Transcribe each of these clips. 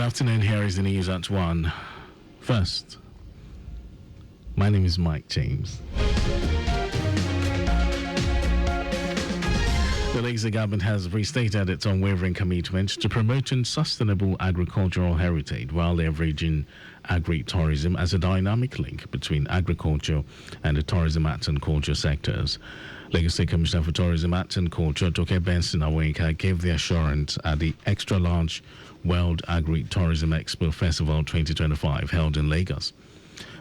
Good afternoon, here is the news at 1. First, my name is Mike James. The Lagos government has restated its unwavering commitment to promoting sustainable agricultural heritage while leveraging agri-tourism as a dynamic link between agriculture and the tourism, arts and culture sectors. Lagos State Commissioner for Tourism, Arts and Culture, Toke Benson Awenka, gave the assurance at the extra-large World Agri-Tourism Expo Festival 2025 held in Lagos.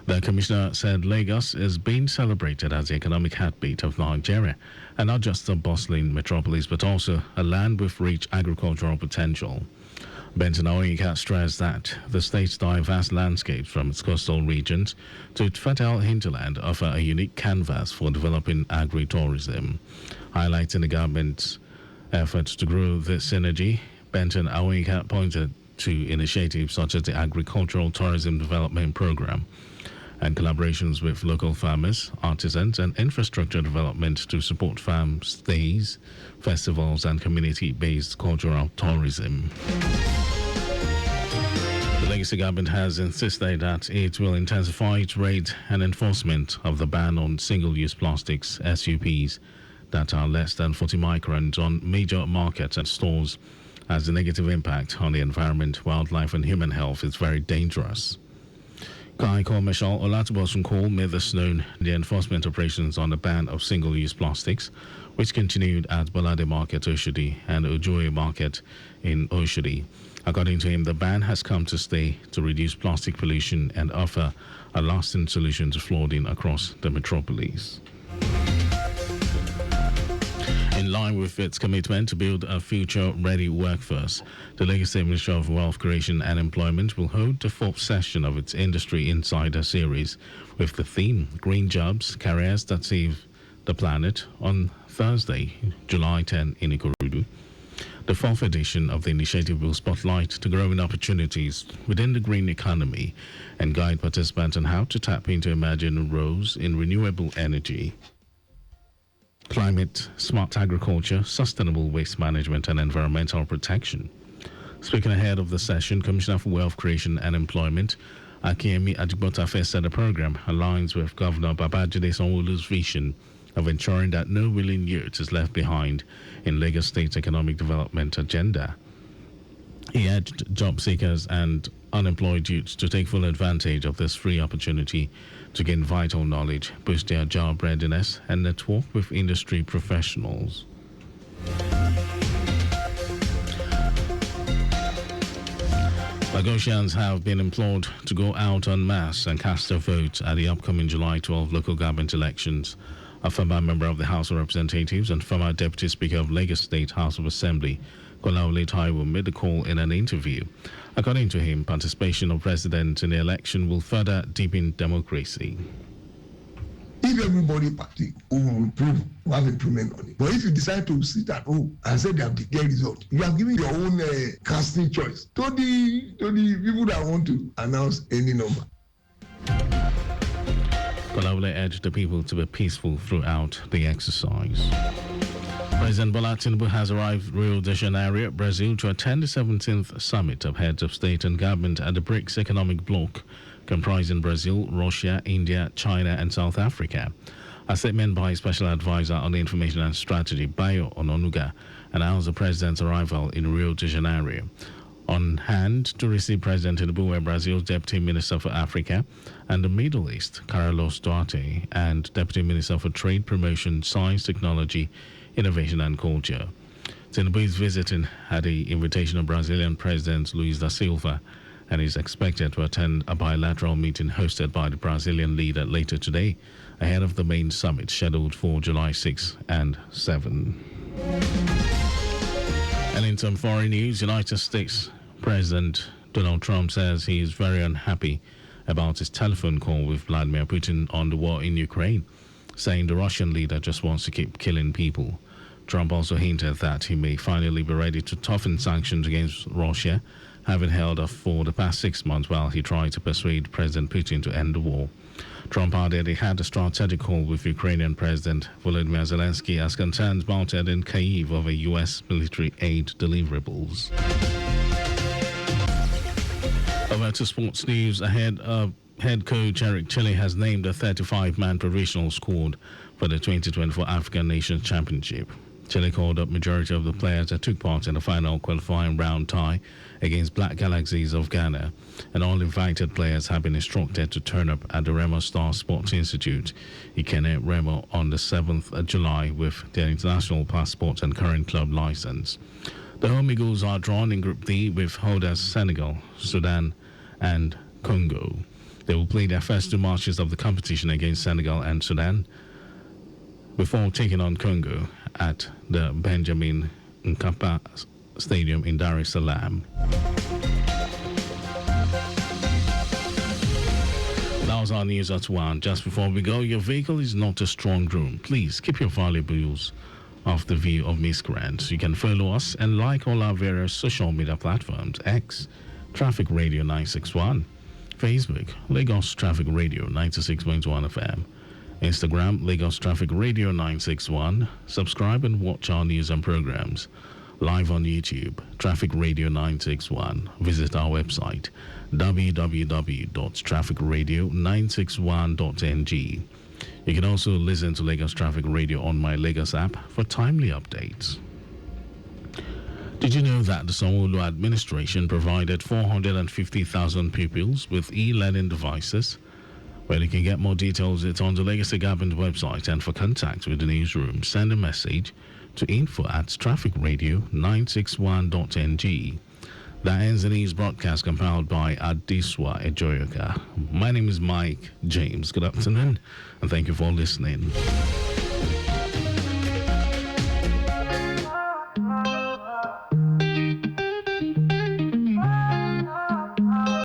The commissioner said Lagos is being celebrated as the economic heartbeat of Nigeria, and not just a bustling metropolis, but also a land with rich agricultural potential. Benson Awenka stressed that the state's diverse landscapes, from its coastal regions to its fertile hinterland, offer a unique canvas for developing agri-tourism. Highlighting the government's efforts to grow this synergy, Benson Awenka pointed to initiatives such as the Agricultural Tourism Development Program and collaborations with local farmers, artisans, and infrastructure development to support farm stays, festivals, and community-based cultural tourism. The Lagos government has insisted that it will intensify its raid and enforcement of the ban on single-use plastics, SUPs, that are less than 40 microns on major markets and stores, as the negative impact on the environment, wildlife, and human health is very dangerous. High Commissioner Olatubosun Cole made this known the enforcement operations on the ban of single-use plastics, which continued at Bolade Market, Oshodi, and Ojoye Market in Oshodi. According to him, the ban has come to stay to reduce plastic pollution and offer a lasting solution to flooding across the metropolis. In line with its commitment to build a future-ready workforce, the Lagos State Ministry of Wealth Creation and Employment will hold the 4th session of its Industry Insider series with the theme Green Jobs, Careers That Save the Planet on Thursday, July 10 in Ikorodu. The 4th edition of the initiative will spotlight the growing opportunities within the green economy and guide participants on how to tap into emerging roles in renewable energy, climate, smart agriculture, sustainable waste management, and environmental protection. Speaking ahead of the session, Commissioner for Wealth Creation and Employment, Akiemi Ajigbotafe, said the program aligns with Governor Babajide Sanwo-Olu's vision of ensuring that no willing youth is left behind in Lagos State's economic development agenda. He urged job seekers and unemployed youths to take full advantage of this free opportunity to gain vital knowledge, boost their job readiness, and network with industry professionals. Lagosians have been implored to go out en masse and cast their votes at the upcoming July 12 local government elections. A former member of the House of Representatives and former Deputy Speaker of Lagos State House of Assembly, Kolaole Taiwo, made the call in an interview. According to him, participation of residents in the election will further deepen democracy. If everybody party will improve, we have improvement on it. But if you decide to sit at home and say they have declared result, you are giving your own casting choice to the people that want to announce any number. Kolaole urged the people to be peaceful throughout the exercise. President Bola Tinubu has arrived Rio de Janeiro, Brazil, to attend the 17th Summit of Heads of State and Government at the BRICS economic bloc, comprising Brazil, Russia, India, China, and South Africa. A statement by Special Advisor on the Information and Strategy, Bayo Ononuga, announced the President's arrival in Rio de Janeiro. On hand to receive President Tinubu were Brazil's Deputy Minister for Africa and the Middle East, Carlos Duarte, and Deputy Minister for Trade, Promotion, Science, Technology, Innovation and Culture. Tinubu is visiting at the invitation of Brazilian President Luiz da Silva and is expected to attend a bilateral meeting hosted by the Brazilian leader later today, ahead of the main summit scheduled for July 6 and 7. And in some foreign news, United States President Donald Trump says he is very unhappy about his telephone call with Vladimir Putin on the war in Ukraine, saying the Russian leader just wants to keep killing people. Trump also hinted that he may finally be ready to toughen sanctions against Russia, having held off for the past 6 months while he tried to persuade President Putin to end the war. Trump added he had a strategic call with Ukrainian President Volodymyr Zelensky as concerns mounted in Kyiv over U.S. military aid deliverables. Over to sports news. Head coach Eric Chile has named a 35-man provisional squad for the 2024 African Nations Championship. Chile called up majority of the players that took part in the final qualifying round tie against Black Galaxies of Ghana, and all invited players have been instructed to turn up at the Remo Star Sports Institute, Ikene Remo, on the 7th of July with their international passports and current club license. The home Eagles are drawn in Group D with holders Senegal, Sudan, and Congo. They will play their first two matches of the competition against Senegal and Sudan before taking on Congo at the Benjamin Mkapa Stadium in Dar es Salaam. That was our news at 1. Just before we go, your vehicle is not a strong room. Please keep your valuables off the view of miscreants. You can follow us and like all our various social media platforms: X, Traffic Radio 961, Facebook, Lagos Traffic Radio 96.1 FM, Instagram, Lagos Traffic Radio 961. Subscribe and watch our news and programs live on YouTube, Traffic Radio 961. Visit our website, www.trafficradio961.ng. You can also listen to Lagos Traffic Radio on my Lagos app for timely updates. Did you know that the Sanwo-Olu administration provided 450,000 pupils with e-learning devices? Well, you can get more details. It's on the Legacy Government website, and for contact with the newsroom, send a message to info@trafficradio961.ng. That ends the news broadcast compiled by Adiswa Ejoyoka. My name is Mike James. Good afternoon, and thank you for listening.